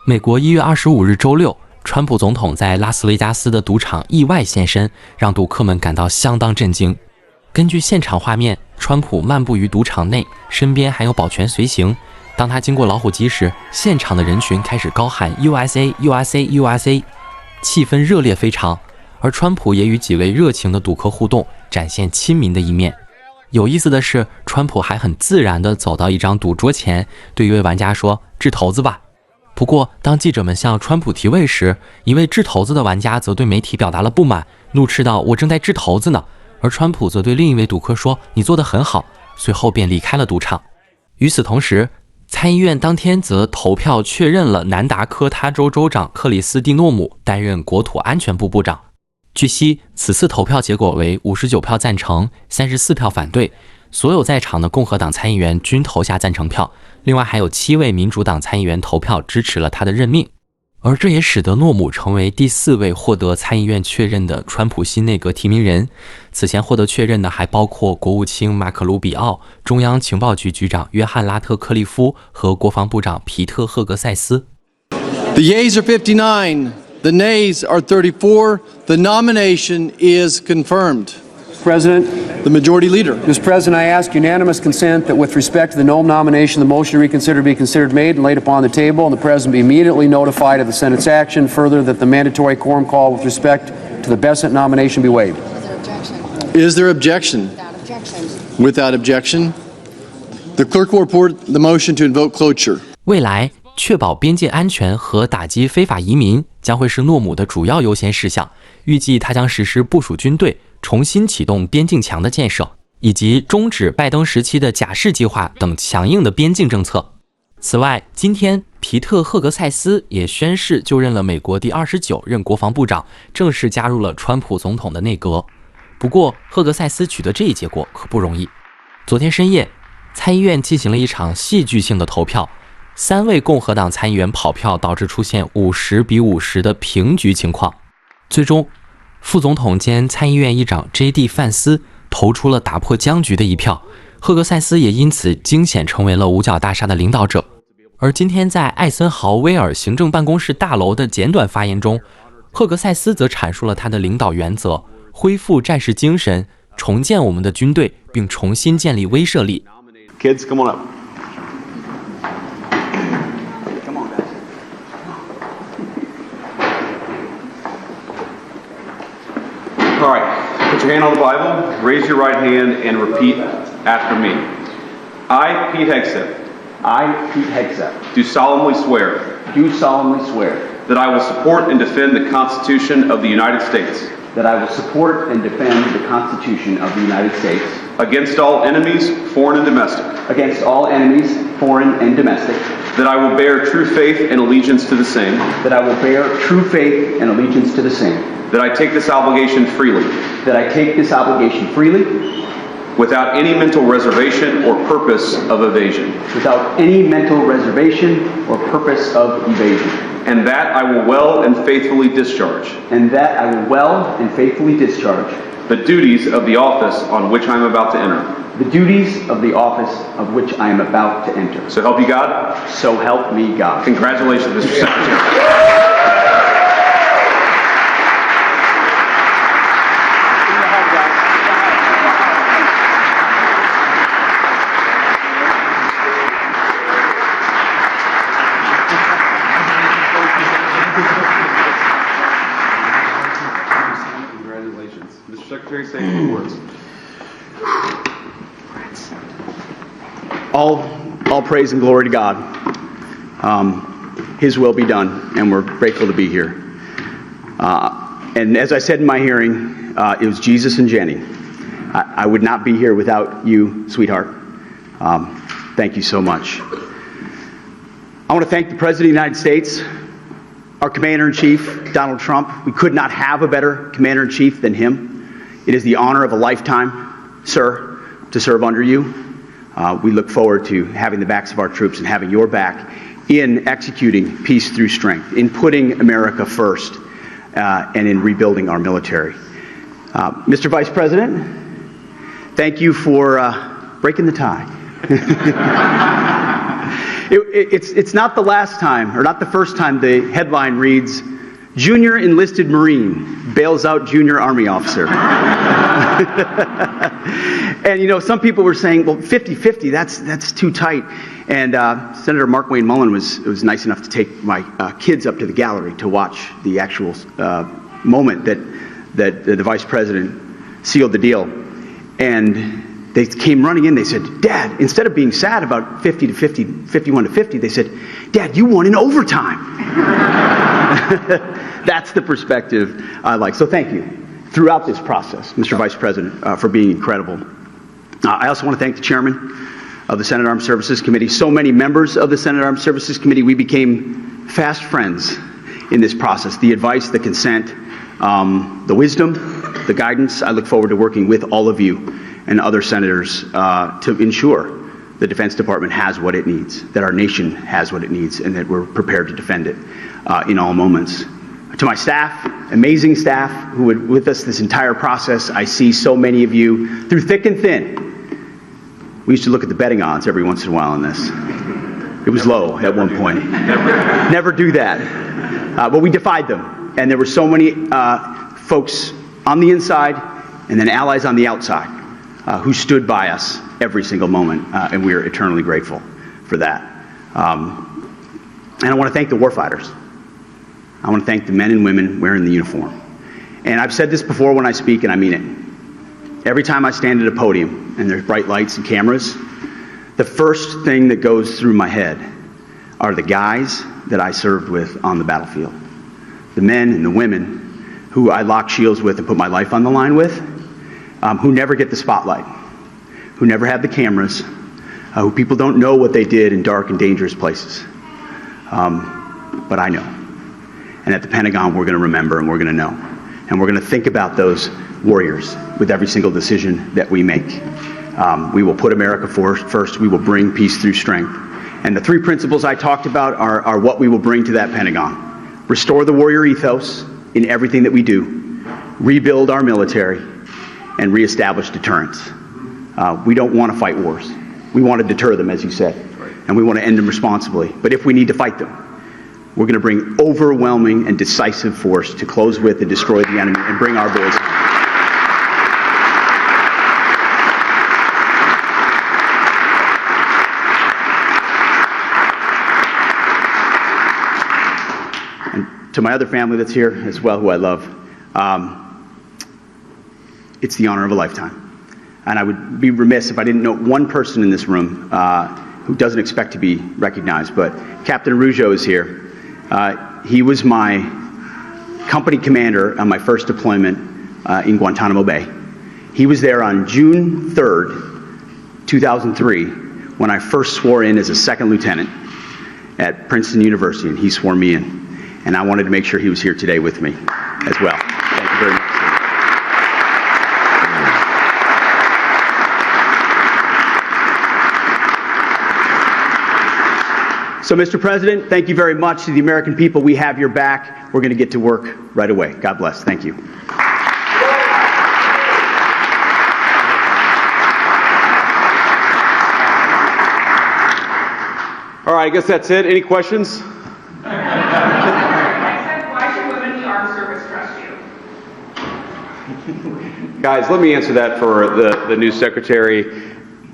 美国1月25日周六，川普总统在拉斯维加斯的赌场意外现身，让赌客们感到相当震惊。根据现场画面，川普漫步于赌场内，身边还有保全随行。当他经过老虎机时，现场的人群开始高喊 USA USA USA， 气氛热烈非常。而川普也与几位热情的赌客互动，展现亲民的一面。有意思的是，川普还很自然地走到一张赌桌前，对一位玩家说：“掷骰子吧。”不过，当记者们向川普提问时，一位掷骰子的玩家则对媒体表达了不满，怒斥道：“我正在掷骰子呢。”而川普则对另一位赌客说：“你做得很好。”随后便离开了赌场。与此同时，参议院当天则投票确认了南达科他州州长克里斯蒂诺姆担任国土安全部部长。据悉，此次投票结果为59票赞成，34票反对。所有在场的共和党参议员均投下赞成票，另外还有7位民主党参议员投票支持了他的任命。而这也使得诺姆成为第4位获得参议院确认的川普新内阁提名人。此前获得确认的还包括国务卿马可鲁比奥、中央情报局局长约翰拉特克利夫和国防部长皮特赫格塞斯。 The yeas are 59, the nays are 34. The nomination is confirmed. President. The majority leader. Mr. President, I ask unanimous consent that with respect to the Noem nomination, the motion to reconsider be considered made and laid upon the table, and the President be immediately notified of the Senate's action. Further, that the mandatory quorum call with respect to the Bessent nomination be waived. Is there objection? Without objection. The clerk will report the motion to invoke cloture. 未来确保边界安全和打击非法移民将会是诺姆的主要优先事项。预计他将实施部署军队、重新启动边境墙的建设，以及终止拜登时期的假释计划等强硬的边境政策。此外，今天皮特·赫格塞斯也宣誓就任了美国第29任国防部长，正式加入了川普总统的内阁。不过，赫格塞斯取得这一结果可不容易。昨天深夜，参议院进行了一场戏剧性的投票，3位共和党参议员跑票，导致出现50比50的平局情况。最终，副总统兼参议院议长 J.D. 范斯投出了打破僵局的一票，赫格塞斯也因此惊险成为了五角大厦的领导者。而今天在艾森豪威尔行政办公室大楼的简短发言中，赫格塞斯则阐述了他的领导原则：恢复战士精神，重建我们的军队，并重新建立威慑力。 Kids, come on up. All right, put your hand on the Bible, raise your right hand, and repeat after me. I, Pete Hegseth. I, Pete Hegseth. Do solemnly swear. Do solemnly swear. That I will support and defend the Constitution of the United States. That I will support and defend the Constitution of the United States. Against all enemies, foreign and domestic. Against all enemies, foreign and domestic. That I will bear true faith and allegiance to the same. That I will bear true faith and allegiance to the same. That I take this obligation freely. That I take this obligation freely. Without any mental reservation or purpose of evasion. Without any mental reservation or purpose of evasion. And that I will well and faithfully discharge. And that I will well and faithfully discharge. The duties of the office on which I am about to enter. The duties of the office of which I am about to enter. So help you God? So help me God. Congratulations, Mr. Secretary. Congratulations. Mr. Secretary, say a few words. All praise and glory to God. His will be done, and we're grateful to be here. And as I said in my hearing, it was Jesus and Jenny. I would not be here without you, sweetheart. Thank you so much. I want to thank the President of the United States, our Commander-in-Chief, Donald Trump. We could not have a better Commander-in-Chief than him. It is the honor of a lifetime, sir, to serve under you. We look forward to having the backs of our troops and having your back in executing peace through strength, in putting America first, and in rebuilding our military. Mr. Vice President, thank you for breaking the tie. It's not the last time, or not the first time the headline reads, Junior Enlisted Marine Bails Out Junior Army Officer. And, you know, some people were saying, well, 50-50, that's too tight. And Senator Mark Wayne Mullen was nice enough to take my kids up to the gallery to watch the actual moment that the Vice President sealed the deal. And they came running in, they said, Dad, instead of being sad about 50-50, 51-50, they said, Dad, you won in overtime. That's the perspective I like. So thank you throughout this process, Mr. Vice President, for being incredible. I also want to thank the chairman of the Senate Armed Services Committee. So many members of the Senate Armed Services Committee, we became fast friends in this process. The advice, the consent, the wisdom, the guidance. I look forward to working with all of you and other senators to ensure the Defense Department has what it needs, that our nation has what it needs, and that we're prepared to defend it in all moments. To my staff, amazing staff who were with us this entire process, I see so many of you through thick and thin. We used to look at the betting odds every once in a while on this. It was low at one point. Never do that. But we defied them. And there were so many folks on the inside and then allies on the outside who stood by us every single moment. And we are eternally grateful for that. And I want to thank the warfighters. I want to thank the men and women wearing the uniform. And I've said this before when I speak, and I mean it. Every time I stand at a podium and there's bright lights and cameras, the first thing that goes through my head are the guys that I served with on the battlefield. The men and the women who I lock shields with and put my life on the line with, who never get the spotlight, who never have the cameras, who people don't know what they did in dark and dangerous places. But I know. And at the Pentagon, we're going to remember and we're going to know. And we're going to think about those warriors with every single decision that we make. We will put America first. We will bring peace through strength. And the three principles I talked about are what we will bring to that Pentagon. Restore the warrior ethos in everything that we do. Rebuild our military. And reestablish deterrence. We don't want to fight wars. We want to deter them, as you said. And we want to end them responsibly. But if we need to fight them, we're going to bring overwhelming and decisive force to close with and destroy the enemy and bring our boys home. And to my other family that's here as well, who I love, it's the honor of a lifetime. And I would be remiss if I didn't note one person in this room who doesn't expect to be recognized, but Captain Rougeau is here. He was my company commander on my first deployment in Guantanamo Bay. He was there on June 3rd, 2003, when I first swore in as a second lieutenant at Princeton University, and he swore me in. And I wanted to make sure he was here today with me as well. Thank you very much. So, Mr. President, thank you very much to the American people. We have your back. We're going to get to work right away. God bless. Thank you. All right, I guess that's it. Any questions? Why should women in the armed service trust you? Guys, let me answer that for the new secretary.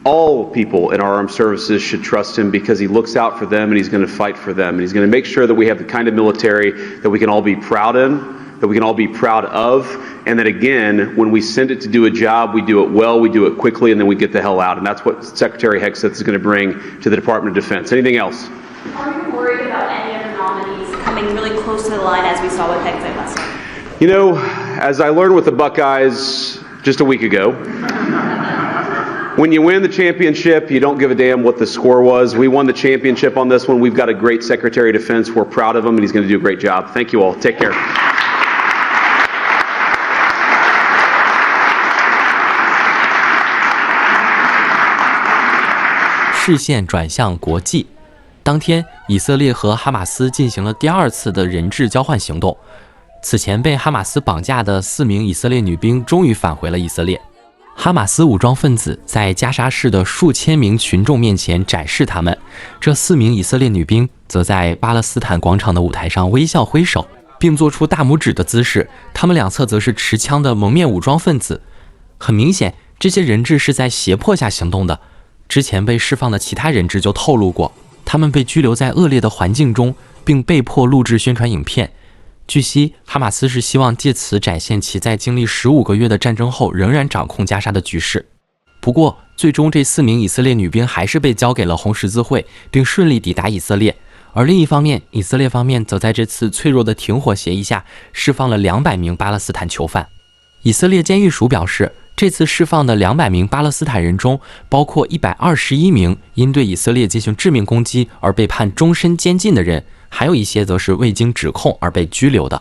All people in our armed services should trust him because he looks out for them and he's going to fight for them. And he's going to make sure that we have the kind of military that we can all be proud in, that we can all be proud of, and that again, when we send it to do a job, we do it well, we do it quickly, and then we get the hell out. And that's what Secretary Hegseth is going to bring to the Department of Defense. Anything else? Are you worried about any other nominees coming really close to the line as we saw with Hegseth last time? You know, as I learned with the Buckeyes just a week ago, when you win the championship, you don't give a damn what the score was. We won the championship on this one. We've got a great Secretary of Defense. We're proud of him, and he's going to do a great job. Thank you all. Take care. 视线转向国际。当天，以色列和哈马斯进行了第二次的人质交换行动。此前被哈马斯绑架的4名以色列女兵终于返回了以色列。哈马斯武装分子在加沙市的数千名群众面前展示他们，这4名以色列女兵则在巴勒斯坦广场的舞台上微笑挥手，并做出大拇指的姿势。他们两侧则是持枪的蒙面武装分子。很明显，这些人质是在胁迫下行动的。之前被释放的其他人质就透露过，他们被拘留在恶劣的环境中，并被迫录制宣传影片。据悉，哈马斯是希望借此展现其在经历15个月的战争后仍然掌控加沙的局势。不过，最终这4名以色列女兵还是被交给了红十字会，并顺利抵达以色列。而另一方面，以色列方面则在这次脆弱的停火协议下释放了200名巴勒斯坦囚犯。以色列监狱署表示，这次释放的200名巴勒斯坦人中，包括121名因对以色列进行致命攻击而被判终身监禁的人，还有一些则是未经指控而被拘留的。